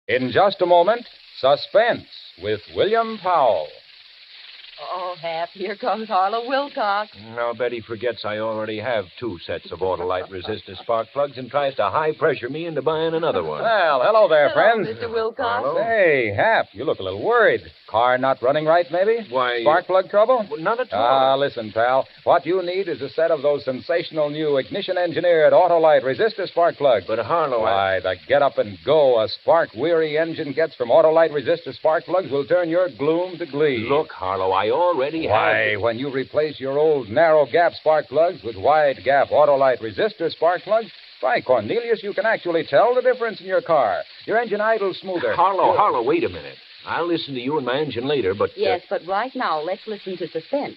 In just a moment, Suspense with William Powell. Oh, Hap, here comes Harlow Wilcox. I'll bet he forgets I already have 2 sets of Autolite resistor spark plugs and tries to high-pressure me into buying another one. Well, hello there, Hello, friend. Mr. Wilcox. Harlow? Hey, Hap, you look a little worried. Car not running right, maybe? Why... Spark plug trouble? Well, not at all. Listen, pal. What you need is a set of those sensational new ignition-engineered Autolite resistor spark plugs. But, Harlow, Why, the get-up-and-go a spark-weary engine gets from Autolite resistor spark plugs will turn your gloom to glee. Look, Harlow, I already have... Why, when you replace your old narrow-gap spark plugs with wide-gap Autolite resistor spark plugs, why, Cornelius, you can actually tell the difference in your car. Your engine idles smoother. Harlow, wait a minute. I'll listen to you and my engine later, but... Yes, but right now, let's listen to Suspense.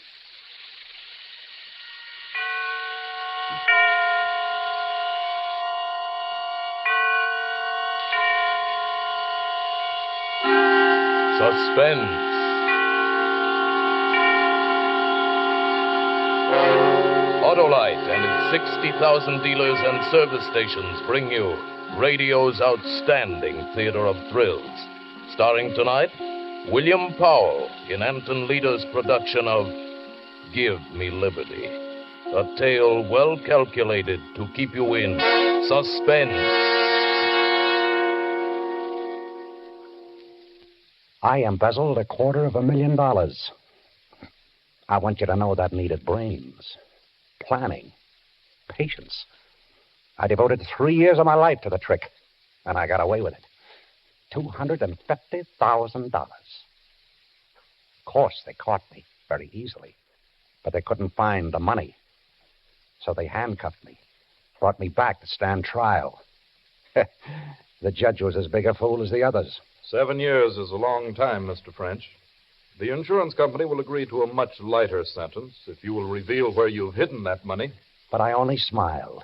Suspense. Autolite and its 60,000 dealers and service stations bring you radio's outstanding theater of thrills. Starring tonight, William Powell in Anton Leader's production of Give Me Liberty. A tale well calculated to keep you in suspense. I embezzled $250,000. I want you to know that needed brains, planning, patience. I devoted 3 years of my life to the trick, and I got away with it. $250,000. Of course, they caught me very easily, but they couldn't find the money. So they handcuffed me, brought me back to stand trial. The judge was as big a fool as the others. 7 years is a long time, Mr. French. The insurance company will agree to a much lighter sentence if you will reveal where you've hidden that money. But I only smiled.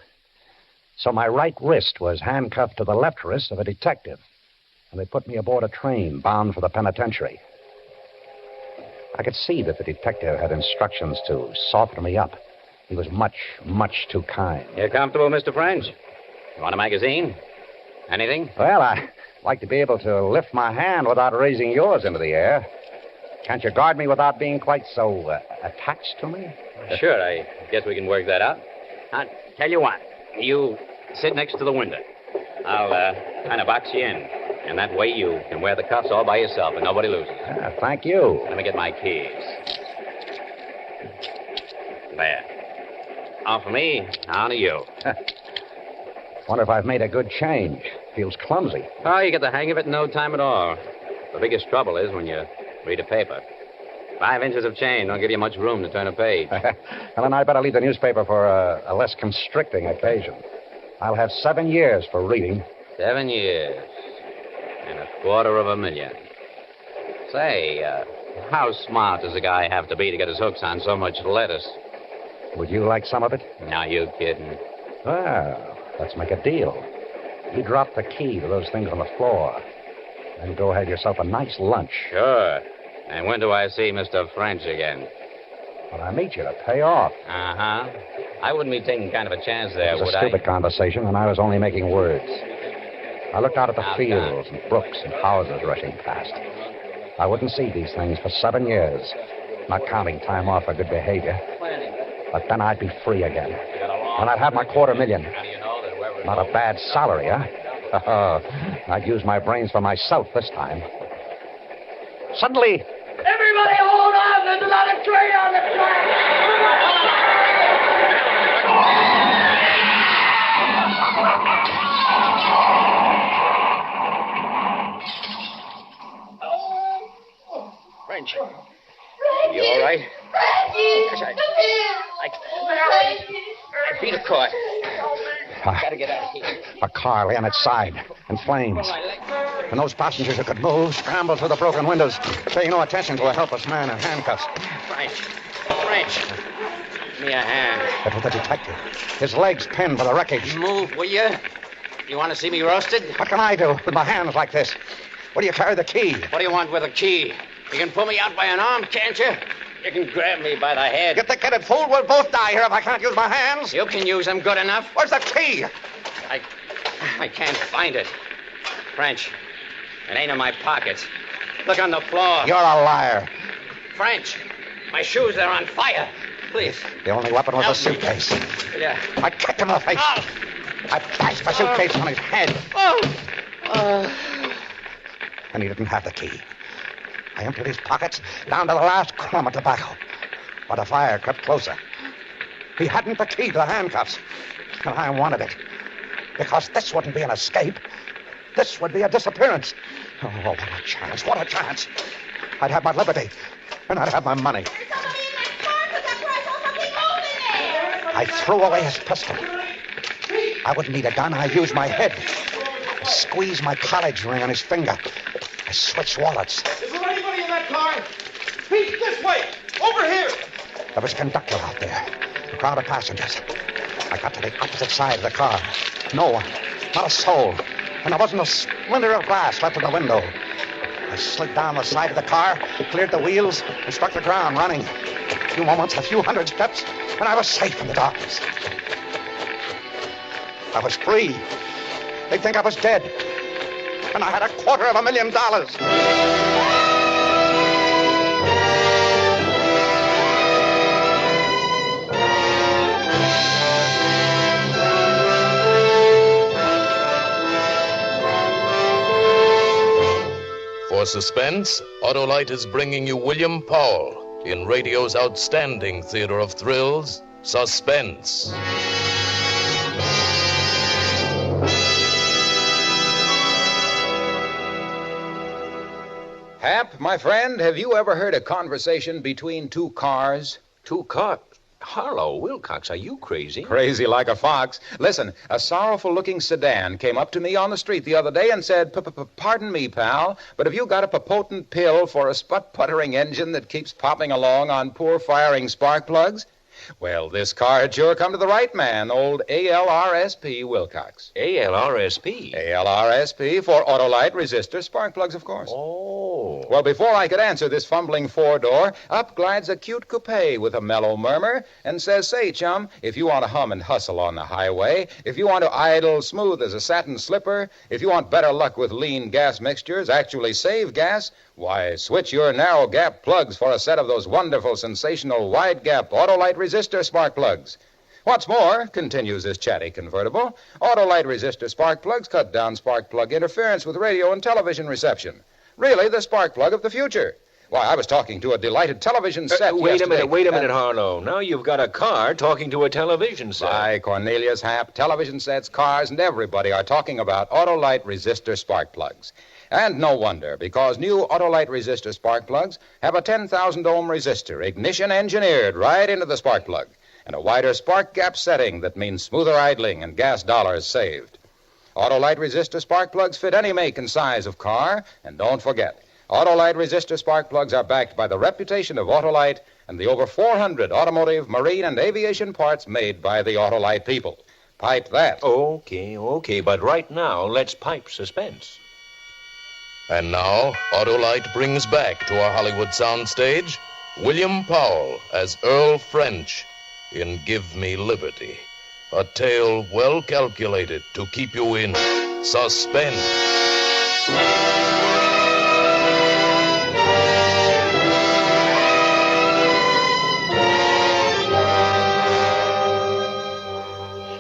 So my right wrist was handcuffed to the left wrist of a detective, and they put me aboard a train bound for the penitentiary. I could see that the detective had instructions to soften me up. He was much, much too kind. You comfortable, Mr. French? You want a magazine? Anything? Well, I'd like to be able to lift my hand without raising yours into the air. Can't you guard me without being quite so attached to me? Sure, I guess we can work that out. I'll tell you what. You sit next to the window. I'll kind of box you in. And that way you can wear the cuffs all by yourself and nobody loses. Thank you. Let me get my keys. There. Off of me, on to you. Wonder if I've made a good change. Feels clumsy. Oh, you get the hang of it in no time at all. The biggest trouble is when you read a paper. 5 inches of chain don't give you much room to turn a page. Well, then I'd better leave the newspaper for a less constricting occasion. I'll have 7 years for reading. 7 years. And $250,000. Say, how smart does a guy have to be to get his hooks on so much lettuce? Would you like some of it? Now, you kidding? Well, let's make a deal. You drop the key to those things on the floor. Then go have yourself a nice lunch. Sure. And when do I see Mr. French again? When I meet you to pay off. Uh-huh. I wouldn't be taking kind of a chance there, It was would a I? stupid conversation, and I was only making words. I looked out at the fields and brooks and houses rushing past. I wouldn't see these things for 7 years, not counting time off for good behavior. But then I'd be free again. And I'd have my $250,000. Not a bad salary, huh? I'd use my brains for myself this time. Suddenly... Everybody hold on! There's another train on the track! French. You all right? Yes, I beat a car. Gotta get out of here. A car lay on its side, in flames. And those passengers who could move scrambled through the broken windows, paying no attention to a helpless man in handcuffs. French. Give me a hand. It was the detective. His legs pinned to the wreckage. Move, will you? You want to see me roasted? What can I do with my hands like this? What do you carry the key? What do you want with a key? You can pull me out by an arm, can't you? You can grab me by the head. You thick-headed fool, we'll both die here if I can't use my hands. You can use them good enough. Where's the key? I can't find it. French, It ain't in my pockets. Look on the floor. You're a liar. French, my shoes are on fire. Please. The only weapon was a suitcase. Yeah. I kicked him in the face. Oh. I bashed the suitcase on his head. And he didn't have the key. I emptied his pockets down to the last crumb of tobacco. But the fire crept closer. He hadn't the key to the handcuffs. And I wanted it. Because this wouldn't be an escape. This would be a disappearance. Oh, what a chance. What a chance. I'd have my liberty. And I'd have my money. There's somebody in my car because that's where I saw something moving there. I threw away his pistol. I wouldn't need a gun. I used my head. I squeezed my college ring on his finger. I switched wallets. Is there anybody in that car? Pete, this way. Over here. There was a conductor out there. A crowd of passengers. I got to the opposite side of the car. No one. Not a soul. And there wasn't a splinter of glass left in the window. I slid down the side of the car, cleared the wheels, and struck the ground running. A few moments, a few hundred steps, and I was safe in the darkness. I was free. They'd think I was dead. And I had $250,000. For suspense, Autolite is bringing you William Powell in radio's outstanding theater of thrills, Suspense. Hap, my friend, have you ever heard a conversation between two cars? Two cars? Harlow, Wilcox, are you crazy? Crazy like a fox. Listen, a sorrowful-looking sedan came up to me on the street the other day and said, "Pardon me, pal, but have you got a potent pill for a sput-puttering engine that keeps popping along on poor firing spark plugs?" Well, this car had sure come to the right man, old ALRSP Wilcox. ALRSP? ALRSP for Autolite Resistor Spark Plugs, of course. Oh. Well, before I could answer this fumbling four-door, up glides a cute coupe with a mellow murmur and says, "Say, chum, if you want to hum and hustle on the highway, if you want to idle smooth as a satin slipper, if you want better luck with lean gas mixtures, actually save gas, why, switch your narrow gap plugs for a set of those wonderful, sensational wide gap Autolite Resistor Spark Plugs. What's more," continues this chatty convertible, "Autolite Resistor Spark Plugs cut down spark plug interference with radio and television reception. Really, the spark plug of the future. Why, I was talking to a delighted television set Wait yesterday. a minute, Harlow. Now you've got a car talking to a television set. Why, Cornelius Hap, television sets, cars, and everybody are talking about Autolite Resistor Spark Plugs. And no wonder, because new Autolite Resistor Spark Plugs have a 10,000 ohm resistor, ignition engineered right into the spark plug, and a wider spark gap setting that means smoother idling and gas dollars saved. Autolite Resistor Spark Plugs fit any make and size of car, and don't forget, Autolite Resistor Spark Plugs are backed by the reputation of Autolite and the over 400 automotive, marine, and aviation parts made by the Autolite people. Pipe that. Okay, but right now, let's pipe suspense. And now, Autolite brings back to our Hollywood soundstage William Powell as Earl French in Give Me Liberty, a tale well calculated to keep you in suspense.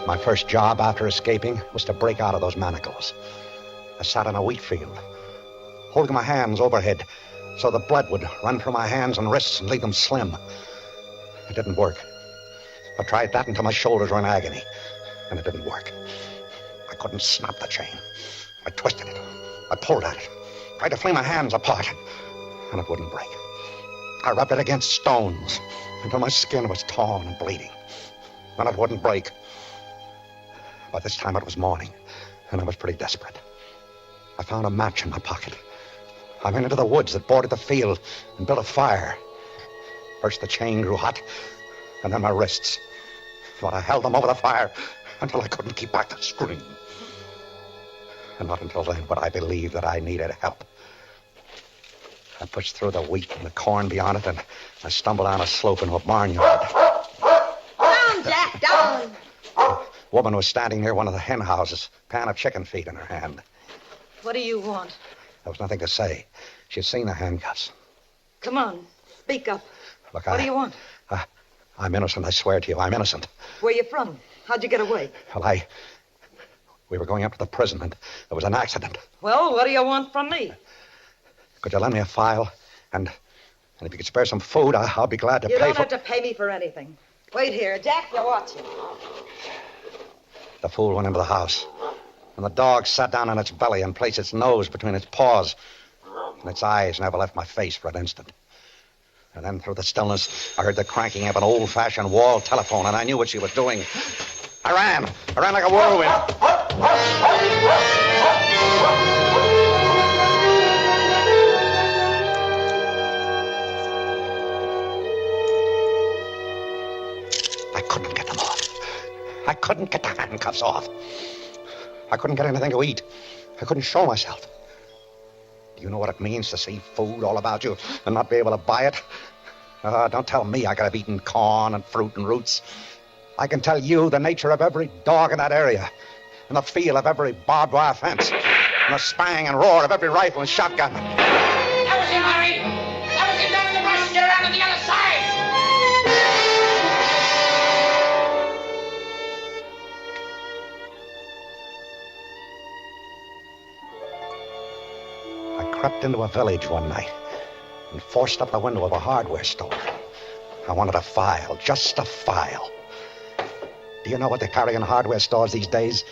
My first job after escaping was to break out of those manacles. I sat in a wheat field, holding my hands overhead so the blood would run from my hands and wrists and leave them slim. It didn't work. I tried that until my shoulders were in agony, and it didn't work. I couldn't snap the chain. I twisted it. I pulled at it, tried to fling my hands apart, and it wouldn't break. I rubbed it against stones until my skin was torn and bleeding, and it wouldn't break. By this time it was morning, and I was pretty desperate. I found a match in my pocket. I went into the woods that bordered the field and built a fire. First the chain grew hot, and then my wrists. But I held them over the fire until I couldn't keep back the scream. And not until then would I believe that I needed help. I pushed through the wheat and the corn beyond it, and I stumbled down a slope into a barnyard. Down, Jack, down. A woman was standing near one of the hen houses, pan of chicken feed in her hand. What do you want? There was nothing to say. She'd seen the handcuffs. Come on, speak up. Look, What do you want? I'm innocent, I swear to you. I'm innocent. Where you from? How'd you get away? Well, we were going up to the prison, and there was an accident. Well, what do you want from me? Could you lend me a file? And if you could spare some food, I'll be glad to pay for... You don't have to pay me for anything. Wait here. Jack, you watch him. The fool went into the house, and the dog sat down on its belly and placed its nose between its paws, and its eyes never left my face for an instant. And then through the stillness, I heard the cranking of an old-fashioned wall telephone, and I knew what she was doing. I ran like a whirlwind. I couldn't get them off. I couldn't get the handcuffs off. I couldn't get anything to eat. I couldn't show myself. Do you know what it means to see food all about you and not be able to buy it? Don't tell me I could have eaten corn and fruit and roots. I can tell you the nature of every dog in that area, and the feel of every barbed wire fence, and the spang and roar of every rifle and shotgun. That was him, Harry. That was him down in the brush. Get around to the other side. I crept into a village one night and forced up the window of a hardware store. I wanted a file, just a file. Do you know what they carry in hardware stores these days?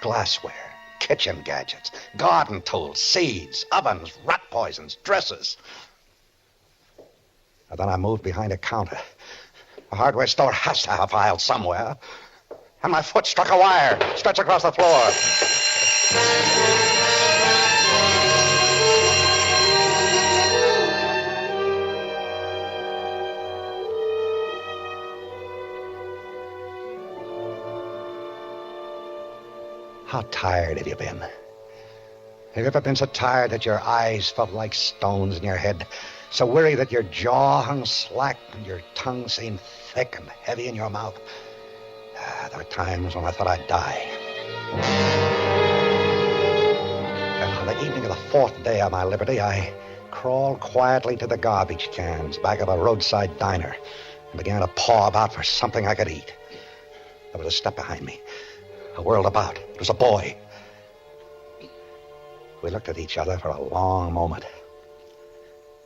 Glassware, kitchen gadgets, garden tools, seeds, ovens, rat poisons, dressers. And then I moved behind a counter. A hardware store has to have a file somewhere. And my foot struck a wire, stretched across the floor. How tired have you been? Have you ever been so tired that your eyes felt like stones in your head? So weary that your jaw hung slack and your tongue seemed thick and heavy in your mouth? There were times when I thought I'd die. And on the evening of the 4th day of my liberty, I crawled quietly to the garbage cans back of a roadside diner and began to paw about for something I could eat. There was a step behind me. I whirled about. It was a boy. We looked at each other for a long moment.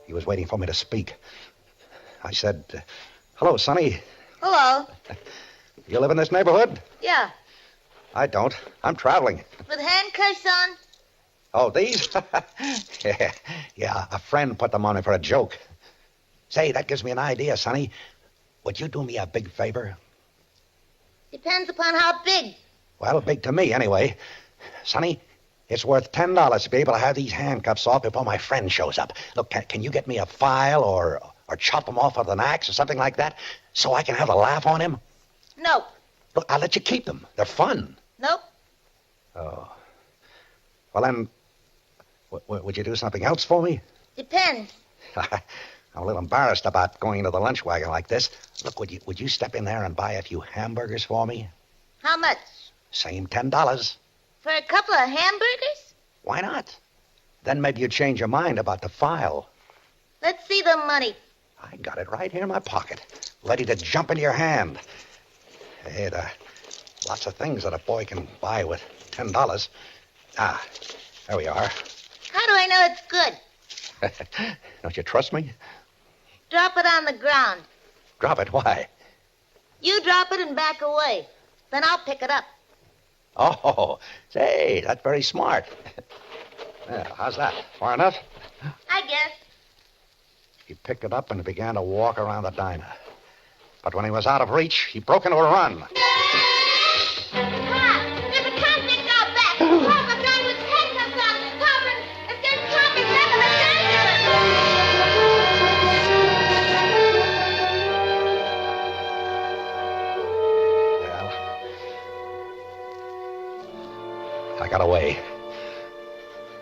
He was waiting for me to speak. I said, "Hello, Sonny. Hello. You live in this neighborhood?" Yeah. I don't. I'm traveling. With handcuffs on? Oh, these? Yeah, a friend put them on me for a joke. Say, that gives me an idea, Sonny. Would you do me a big favor? Depends upon how big. Well, big to me, anyway. Sonny, it's worth $10 to be able to have these handcuffs off before my friend shows up. Look, can you get me a file or chop them off with an axe or something like that so I can have a laugh on him? Nope. Look, I'll let you keep them. They're fun. Nope. Oh. Well, then, would you do something else for me? Depends. I'm a little embarrassed about going into the lunch wagon like this. Look, would you step in there and buy a few hamburgers for me? How much? Same $10. For a couple of hamburgers? Why not? Then maybe you'd change your mind about the file. Let's see the money. I got it right here in my pocket, ready to jump into your hand. Hey, there are lots of things that a boy can buy with $10. Ah, there we are. How do I know it's good? Don't you trust me? Drop it on the ground. Drop it? Why? You drop it and back away. Then I'll pick it up. Oh, say, that's very smart. Yeah, how's that? Far enough? I guess. He picked it up and began to walk around the diner. But when he was out of reach, he broke into a run. Pop! There's a convict out back. Pop, a guy with handcuffs on. Pop, and there's convict back of the I got away.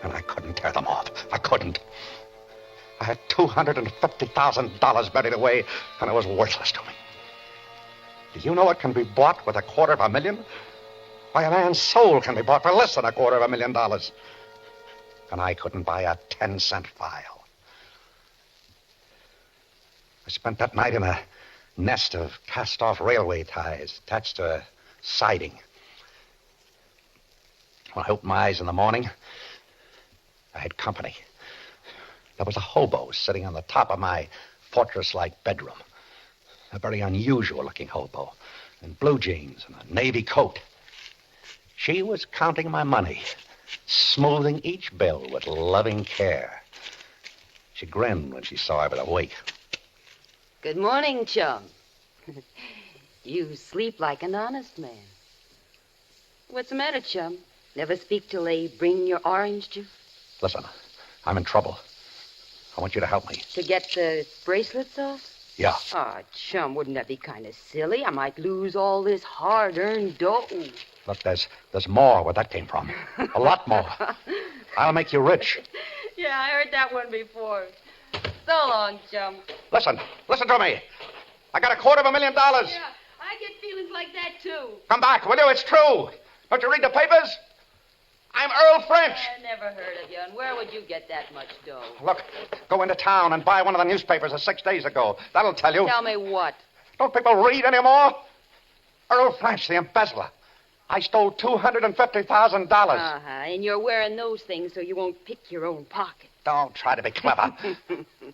And I couldn't tear them off. I couldn't. I had $250,000 buried away, and it was worthless to me. Do you know what can be bought with $250,000? Why, a man's soul can be bought for less than $250,000. and I couldn't buy a 10-cent file. I spent that night in a nest of cast-off railway ties attached to a siding. When I opened my eyes in the morning, I had company. There was a hobo sitting on the top of my fortress-like bedroom. A very unusual-looking hobo in blue jeans and a navy coat. She was counting my money, smoothing each bill with loving care. She grinned when she saw I was awake. Good morning, chum. You sleep like an honest man. What's the matter, chum? Never speak till they bring your orange juice? Listen, I'm in trouble. I want you to help me. To get the bracelets off? Yeah. Oh, chum, wouldn't that be kind of silly? I might lose all this hard-earned dough. Look, there's more where that came from. A lot more. I'll make you rich. Yeah, I heard that one before. So long, chum. Listen to me. I got $250,000. Yeah, I get feelings like that, too. Come back, will you? It's true. Don't you read the papers? I'm Earl French. I never heard of you, and where would you get that much dough? Look, go into town and buy one of the newspapers of 6 days ago. That'll tell you. Tell me what? Don't people read anymore? Earl French, the embezzler. I stole $250,000. Uh-huh, and you're wearing those things so you won't pick your own pocket. Don't try to be clever.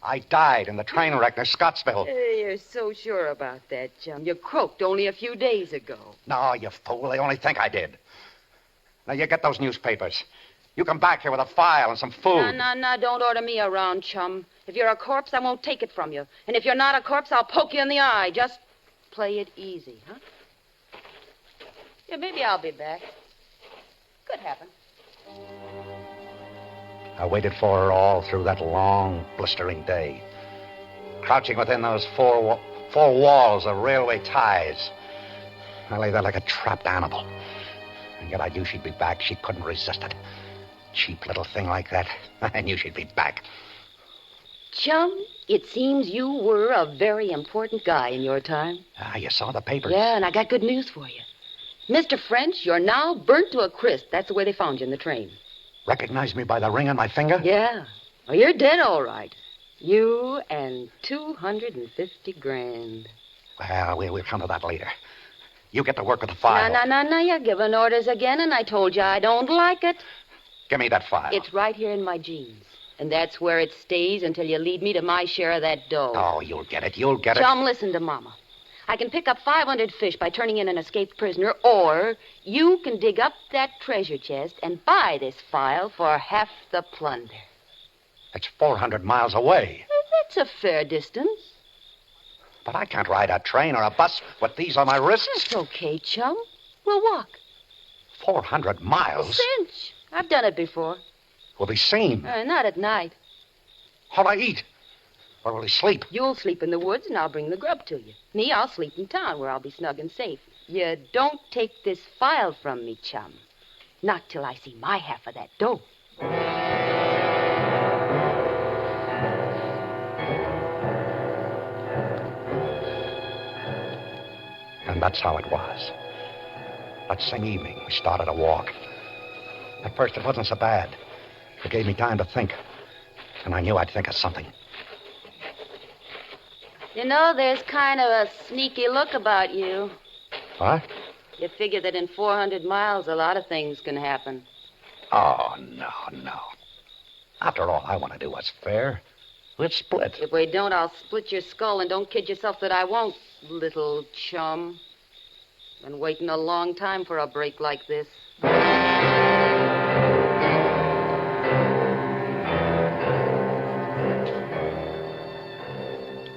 I died in the train wreck near Scottsville. You're so sure about that, chum. You croaked only a few days ago. No, you fool. They only think I did. Now, you get those newspapers. You come back here with a file and some food. No, don't order me around, chum. If you're a corpse, I won't take it from you. And if you're not a corpse, I'll poke you in the eye. Just play it easy, huh? Yeah, maybe I'll be back. Could happen. I waited for her all through that long, blistering day. Crouching within those four walls of railway ties. I lay there like a trapped animal. And yet I knew she'd be back. She couldn't resist it. Cheap little thing like that. I knew she'd be back. Chum, it seems you were a very important guy in your time. You saw the papers. Yeah, and I got good news for you. Mr. French, you're now burnt to a crisp. That's the way they found you in the train. Recognize me by the ring on my finger? Yeah. Well, you're dead, all right. You and $250,000. Well, we'll come to that later. You get to work with the file. No. You're giving orders again, and I told you I don't like it. Give me that file. It's right here in my jeans. And that's where it stays until you lead me to my share of that dough. Oh, you'll get it. You'll get Chum, listen to Mama. I can pick up 500 fish by turning in an escaped prisoner, or you can dig up that treasure chest and buy this file for half the plunder. It's 400 miles away. That's a fair distance. But I can't ride a train or a bus with these on my wrists. That's okay, chum. We'll walk. 400 miles? A cinch. I've done it before. We'll be seen. Not at night. How'll I eat? Where will he sleep? You'll sleep in the woods, and I'll bring the grub to you. Me, I'll sleep in town, where I'll be snug and safe. You don't take this file from me, chum. Not till I see my half of that dough. And that's how it was. That same evening, we started a walk. At first, it wasn't so bad. It gave me time to think. And I knew I'd think of something. You know, there's kind of a sneaky look about you. What? You figure that in 400 miles, a lot of things can happen. Oh, no. After all, I want to do what's fair. We'll split. If we don't, I'll split your skull, and don't kid yourself that I won't, little chum. Been waiting a long time for a break like this.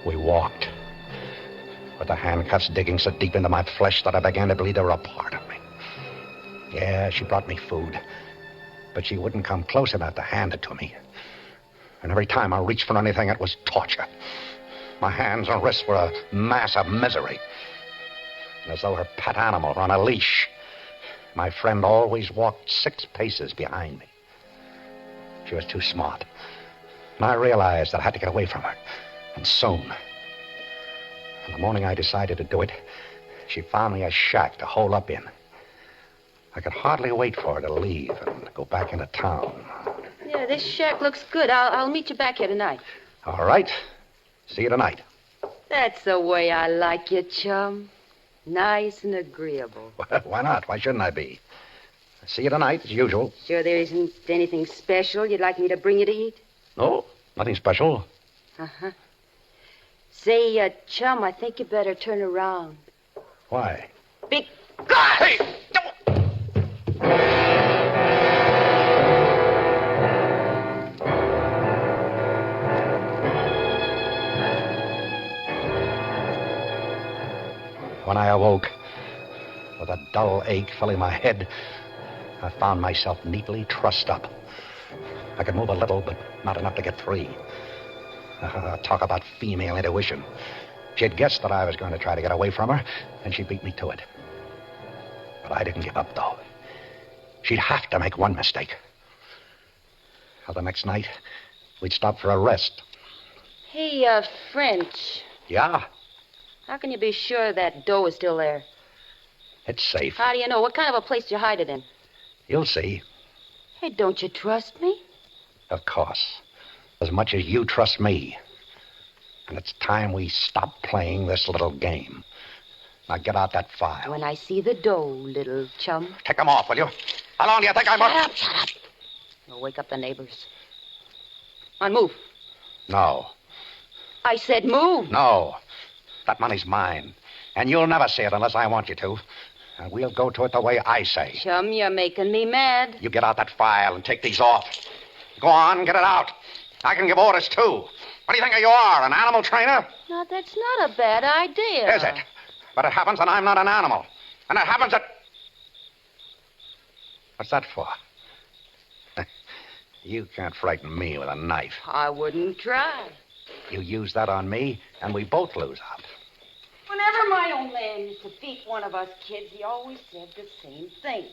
We walked, with the handcuffs digging so deep into my flesh that I began to believe they were a part of me. Yeah, she brought me food, but she wouldn't come close enough to hand it to me. And every time I reached for anything, it was torture. My hands and wrists were a mass of misery. And as though her pet animal were on a leash, my friend always walked 6 paces behind me. She was too smart. And I realized that I had to get away from her. And soon. And the morning I decided to do it, she found me a shack to hole up in. I could hardly wait for her to leave and go back into town. Yeah, this shack looks good. I'll meet you back here tonight. All right. See you tonight. That's the way I like you, chum. Nice and agreeable. Why not? Why shouldn't I be? See you tonight, as usual. Sure there isn't anything special you'd like me to bring you to eat? No, nothing special. Uh-huh. Say, chum, I think you better turn around. Why? Hey! When I awoke, with a dull ache filling my head, I found myself neatly trussed up. I could move a little, but not enough to get free. Talk about female intuition. She'd guessed that I was going to try to get away from her, and she beat me to it. But I didn't give up, though. She'd have to make one mistake. Well, the next night, we'd stop for a rest. Hey, French. Yeah? How can you be sure that dough is still there? It's safe. How do you know? What kind of a place do you hide it in? You'll see. Hey, don't you trust me? Of course. As much as you trust me. And it's time we stop playing this little game. Now get out that file. When I see the dough, little chum. Take them off, will you? How long do you think I'm... Shut up. You'll wake up the neighbors. On, move. No. I said move. No. That money's mine. And you'll never see it unless I want you to. And we'll go to it the way I say. Chum, you're making me mad. You get out that file and take these off. Go on, get it out. I can give orders, too. What do you think you are, an animal trainer? No, that's not a bad idea. Is it? But it happens that I'm not an animal. And it happens that... What's that for? You can't frighten me with a knife. I wouldn't try. You use that on me, and we both lose out. Whenever my old man used to beat one of us kids, he always said the same thing.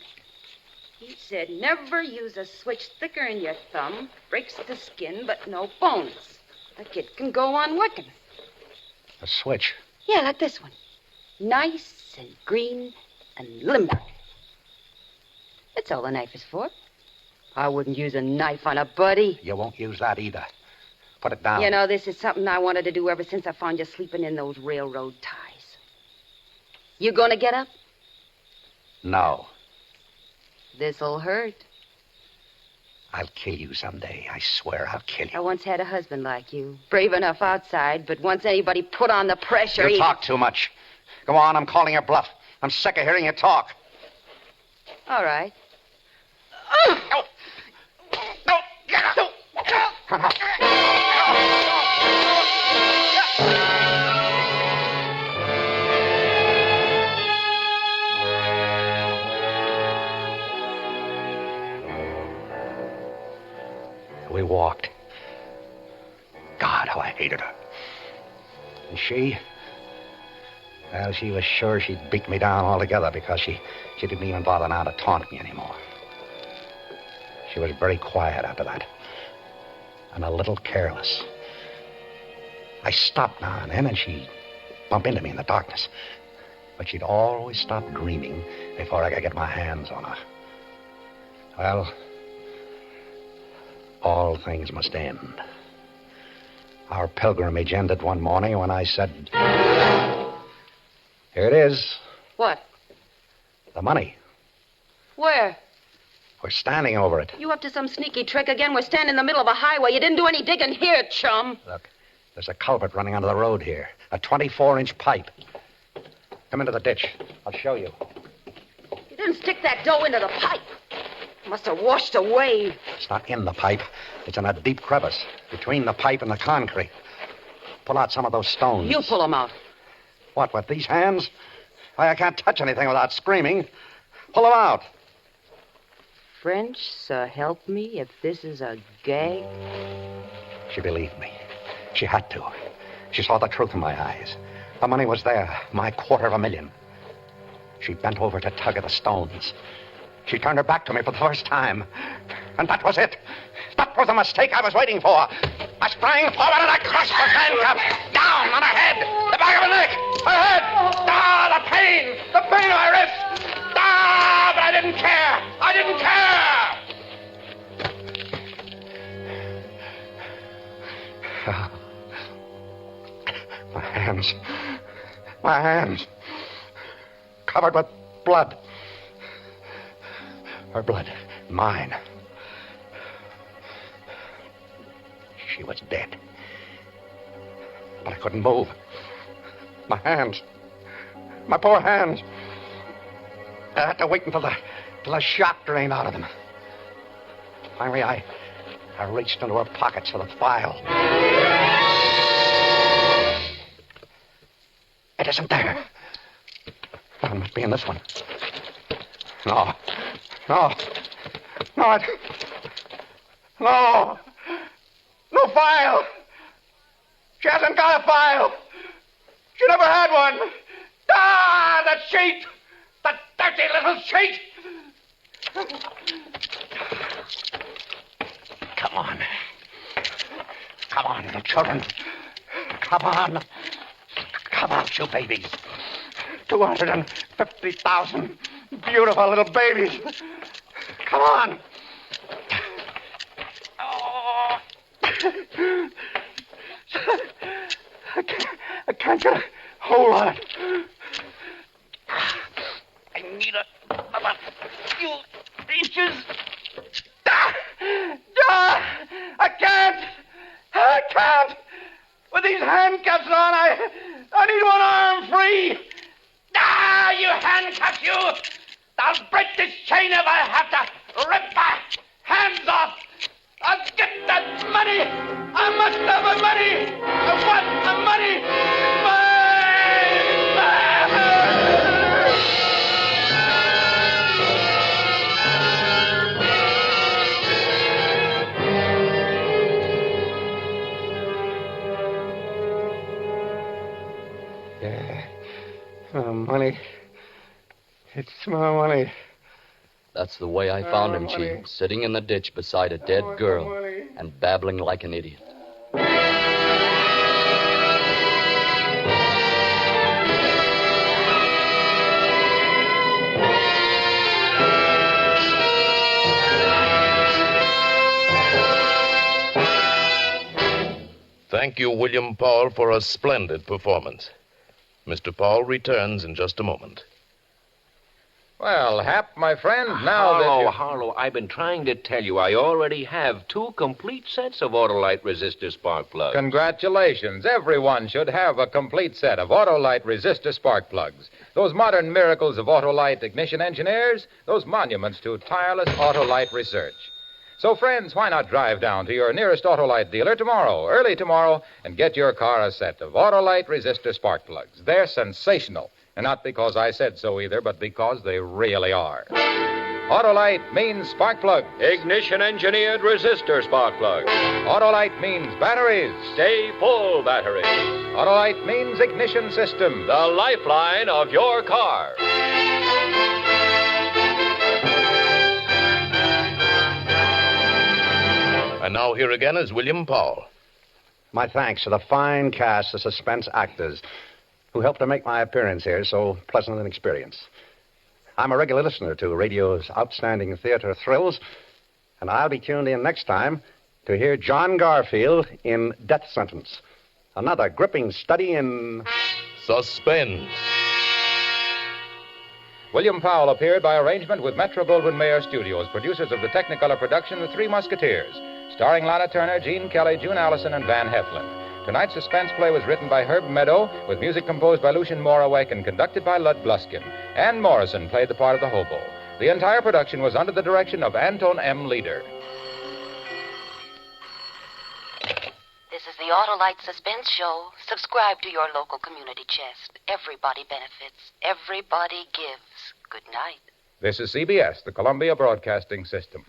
He said, never use a switch thicker in your thumb. Breaks the skin, but no bones. The kid can go on working. A switch? Yeah, like this one. Nice and green and limber. That's all the knife is for. I wouldn't use a knife on a buddy. You won't use that either. Put it down. You know, this is something I wanted to do ever since I found you sleeping in those railroad ties. You gonna get up? No. This'll hurt. I'll kill you someday. I swear I'll kill you. I once had a husband like you. Brave enough outside, but once anybody put on the pressure... You talk too much. Go on, I'm calling your bluff. I'm sick of hearing you talk. All right. No. No. Get up. No. We walked. God, how I hated her. And she... Well, she was sure she'd beat me down altogether because she didn't even bother now to taunt me anymore. She was very quiet after that. And a little careless. I stopped now and then, and she'd bump into me in the darkness. But she'd always stop dreaming before I could get my hands on her. Well, all things must end. Our pilgrimage ended one morning when I said... Here it is. What? The money. Where? We're standing over it. You up to some sneaky trick again? We're standing in the middle of a highway. You didn't do any digging here, chum. Look, there's a culvert running under the road here. A 24-inch pipe. Come into the ditch. I'll show you. You didn't stick that dough into the pipe. It must have washed away. It's not in the pipe. It's in a deep crevice between the pipe and the concrete. Pull out some of those stones. You pull them out. What, with these hands? Why, I can't touch anything without screaming. Pull them out. French, so help me if this is a gag. She believed me. She had to. She saw the truth in my eyes. The money was there, my $250,000. She bent over to tug at the stones. She turned her back to me for the first time. And that was it. That was the mistake I was waiting for. I sprang forward and I crushed the handcuff. Down on her head. The back of her neck. Her head. Ah, the pain. The pain of my wrist. Ah, but I didn't care. I didn't care. My hands. My hands. Covered with blood. Her blood. Mine. She was dead. But I couldn't move. My hands. My poor hands. I had to wait until the shock drained out of them. Finally, I reached into her pockets for the file. It isn't there. It must be in this one. No. No. No. No. No file. She hasn't got a file. She never had one. Ah, the cheat. The dirty little cheat. Come on. Come on, little children. Come on. Come out, you babies. 250,000 beautiful little babies. Come on. Oh. I can't get a hold on it. I need about a few inches. I can't. With these handcuffs on, I need one arm free. You handcuffs, you. I'll break this chain if I have to rip my hands off. I'll get that money. I must have the money. I want the money. Mine. Money. It's my money. That's the way I found him, Chief, sitting in the ditch beside a dead girl and babbling like an idiot. Thank you, William Powell, for a splendid performance. Mr. Powell returns in just a moment. Well, Hap, my friend, now that you... Harlow, I've been trying to tell you I already have 2 complete sets of Autolite resistor spark plugs. Congratulations. Everyone should have a complete set of Autolite resistor spark plugs. Those modern miracles of Autolite ignition engineers, those monuments to tireless Autolite research. So, friends, why not drive down to your nearest Autolite dealer early tomorrow, and get your car a set of Autolite resistor spark plugs. They're sensational. And not because I said so either, but because they really are. Autolite means spark plug. Ignition engineered resistor spark plug. Autolite means batteries. Stay full battery. Autolite means ignition system. The lifeline of your car. And now here again is William Powell. My thanks to the fine cast of suspense actors who helped to make my appearance here so pleasant an experience. I'm a regular listener to radio's outstanding theater thrills, and I'll be tuned in next time to hear John Garfield in Death Sentence, another gripping study in... suspense. William Powell appeared by arrangement with Metro-Goldwyn-Mayer Studios, producers of the Technicolor production The Three Musketeers, starring Lana Turner, Gene Kelly, June Allison, and Van Heflin. Tonight's suspense play was written by Herb Meadow, with music composed by Lucien Morawek and conducted by Lud Bluskin. Ann Morrison played the part of the hobo. The entire production was under the direction of Anton M. Leader. This is the Autolite Suspense Show. Subscribe to your local community chest. Everybody benefits. Everybody gives. Good night. This is CBS, the Columbia Broadcasting System.